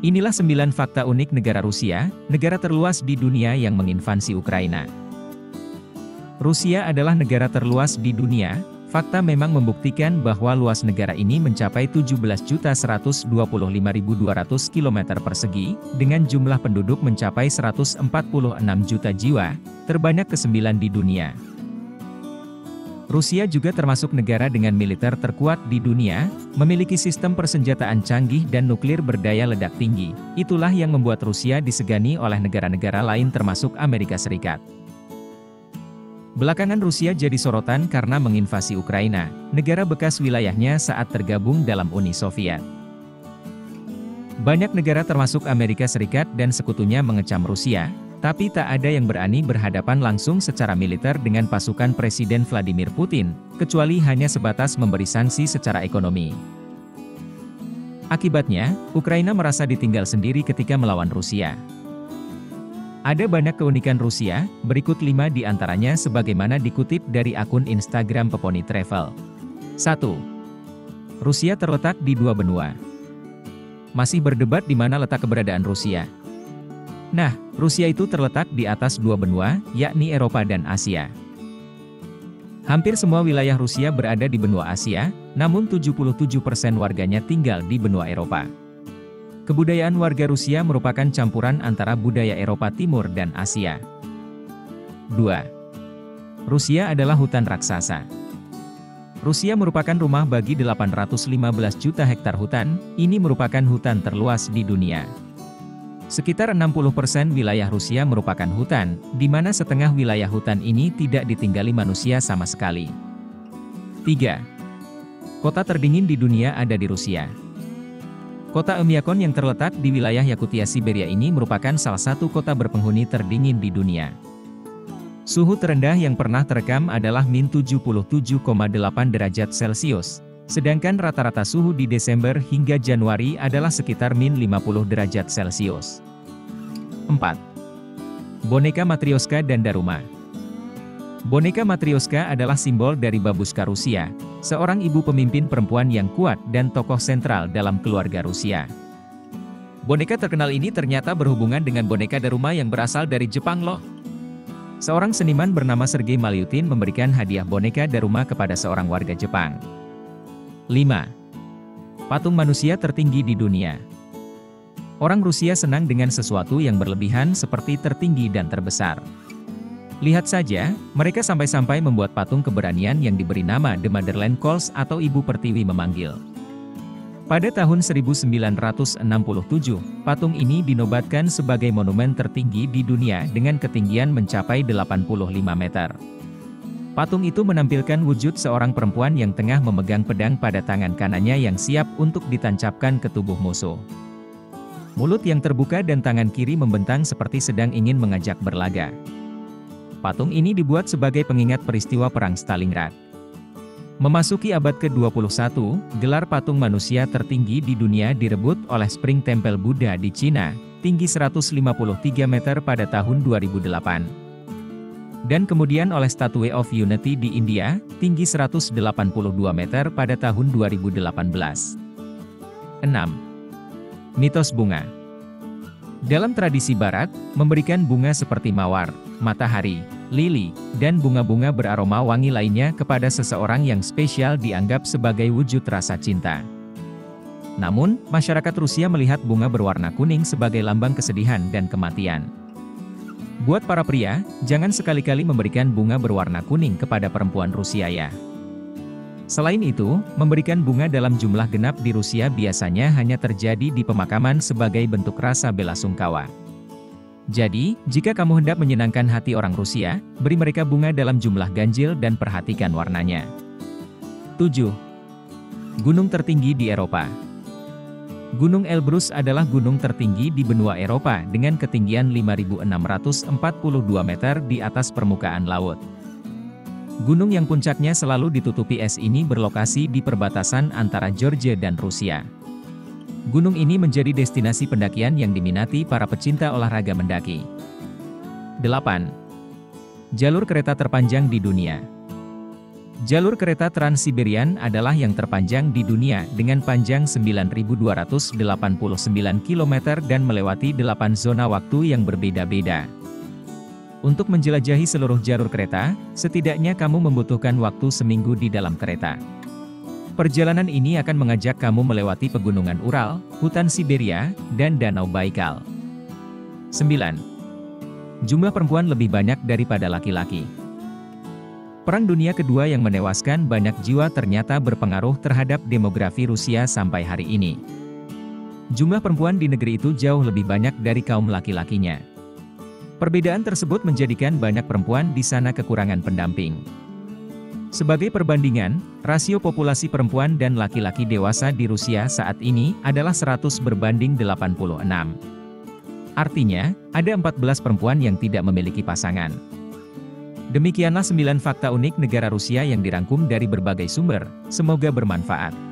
Inilah 9 fakta unik negara Rusia, negara terluas di dunia yang menginvasi Ukraina. Rusia adalah negara terluas di dunia. Fakta memang membuktikan bahwa luas negara ini mencapai 17.125.200 km persegi, dengan jumlah penduduk mencapai 146 juta jiwa, terbanyak ke-9 di dunia. Rusia juga termasuk negara dengan militer terkuat di dunia, memiliki sistem persenjataan canggih dan nuklir berdaya ledak tinggi. Itulah yang membuat Rusia disegani oleh negara-negara lain termasuk Amerika Serikat. Belakangan Rusia jadi sorotan karena menginvasi Ukraina, negara bekas wilayahnya saat tergabung dalam Uni Soviet. Banyak negara termasuk Amerika Serikat dan sekutunya mengecam Rusia, tapi tak ada yang berani berhadapan langsung secara militer dengan pasukan Presiden Vladimir Putin, kecuali hanya sebatas memberi sanksi secara ekonomi. Akibatnya, Ukraina merasa ditinggal sendiri ketika melawan Rusia. Ada banyak keunikan Rusia, berikut 5 di antaranya sebagaimana dikutip dari akun Instagram Peponi Travel. 1. Rusia terletak di 2 benua. Masih berdebat di mana letak keberadaan Rusia. Nah, Rusia itu terletak di atas 2 benua, yakni Eropa dan Asia. Hampir semua wilayah Rusia berada di benua Asia, namun 77% warganya tinggal di benua Eropa. Kebudayaan warga Rusia merupakan campuran antara budaya Eropa Timur dan Asia. 2. Rusia adalah hutan raksasa. Rusia merupakan rumah bagi 815 juta hektar hutan, ini merupakan hutan terluas di dunia. Sekitar 60% wilayah Rusia merupakan hutan, di mana setengah wilayah hutan ini tidak ditinggali manusia sama sekali. 3. Kota terdingin di dunia ada di Rusia. Kota Oymyakon yang terletak di wilayah Yakutia Siberia ini merupakan salah satu kota berpenghuni terdingin di dunia. Suhu terendah yang pernah terekam adalah -77,8 derajat Celcius, sedangkan rata-rata suhu di Desember hingga Januari adalah sekitar -50 derajat Celcius. 4. Boneka Matryoshka dan Daruma. Boneka Matryoshka adalah simbol dari Babushka Rusia, seorang ibu pemimpin perempuan yang kuat dan tokoh sentral dalam keluarga Rusia. Boneka terkenal ini ternyata berhubungan dengan boneka Daruma yang berasal dari Jepang loh. Seorang seniman bernama Sergei Malyutin memberikan hadiah boneka Daruma kepada seorang warga Jepang. 5. Patung manusia tertinggi di dunia. Orang Rusia senang dengan sesuatu yang berlebihan seperti tertinggi dan terbesar. Lihat saja, mereka sampai-sampai membuat patung keberanian yang diberi nama The Motherland Calls atau Ibu Pertiwi memanggil. Pada tahun 1967, patung ini dinobatkan sebagai monumen tertinggi di dunia dengan ketinggian mencapai 85 meter. Patung itu menampilkan wujud seorang perempuan yang tengah memegang pedang pada tangan kanannya yang siap untuk ditancapkan ke tubuh musuh. Mulut yang terbuka dan tangan kiri membentang seperti sedang ingin mengajak berlaga. Patung ini dibuat sebagai pengingat peristiwa Perang Stalingrad. Memasuki abad ke-21, gelar patung manusia tertinggi di dunia direbut oleh Spring Temple Buddha di Cina, tinggi 153 meter pada tahun 2008. Dan kemudian oleh Statue of Unity di India, tinggi 182 meter pada tahun 2018. 6. Mitos bunga. Dalam tradisi Barat, memberikan bunga seperti mawar, matahari, lili, dan bunga-bunga beraroma wangi lainnya kepada seseorang yang spesial dianggap sebagai wujud rasa cinta. Namun, masyarakat Rusia melihat bunga berwarna kuning sebagai lambang kesedihan dan kematian. Buat para pria, jangan sekali-kali memberikan bunga berwarna kuning kepada perempuan Rusia ya. Selain itu, memberikan bunga dalam jumlah genap di Rusia biasanya hanya terjadi di pemakaman sebagai bentuk rasa belasungkawa. Jadi, jika kamu hendak menyenangkan hati orang Rusia, beri mereka bunga dalam jumlah ganjil dan perhatikan warnanya. 7. Gunung tertinggi di Eropa. Gunung Elbrus adalah gunung tertinggi di benua Eropa dengan ketinggian 5.642 meter di atas permukaan laut. Gunung yang puncaknya selalu ditutupi es ini berlokasi di perbatasan antara Georgia dan Rusia. Gunung ini menjadi destinasi pendakian yang diminati para pecinta olahraga mendaki. 8. Jalur kereta terpanjang di dunia. Jalur kereta Trans-Siberian adalah yang terpanjang di dunia dengan panjang 9.289 km dan melewati 8 zona waktu yang berbeda-beda. Untuk menjelajahi seluruh jalur kereta, setidaknya kamu membutuhkan waktu seminggu di dalam kereta. Perjalanan ini akan mengajak kamu melewati pegunungan Ural, hutan Siberia, dan Danau Baikal. 9. Jumlah perempuan lebih banyak daripada laki-laki. Perang Dunia Kedua yang menewaskan banyak jiwa ternyata berpengaruh terhadap demografi Rusia sampai hari ini. Jumlah perempuan di negeri itu jauh lebih banyak dari kaum laki-lakinya. Perbedaan tersebut menjadikan banyak perempuan di sana kekurangan pendamping. Sebagai perbandingan, rasio populasi perempuan dan laki-laki dewasa di Rusia saat ini adalah 100 berbanding 86. Artinya, ada 14 perempuan yang tidak memiliki pasangan. Demikianlah 9 fakta unik negara Rusia yang dirangkum dari berbagai sumber, semoga bermanfaat.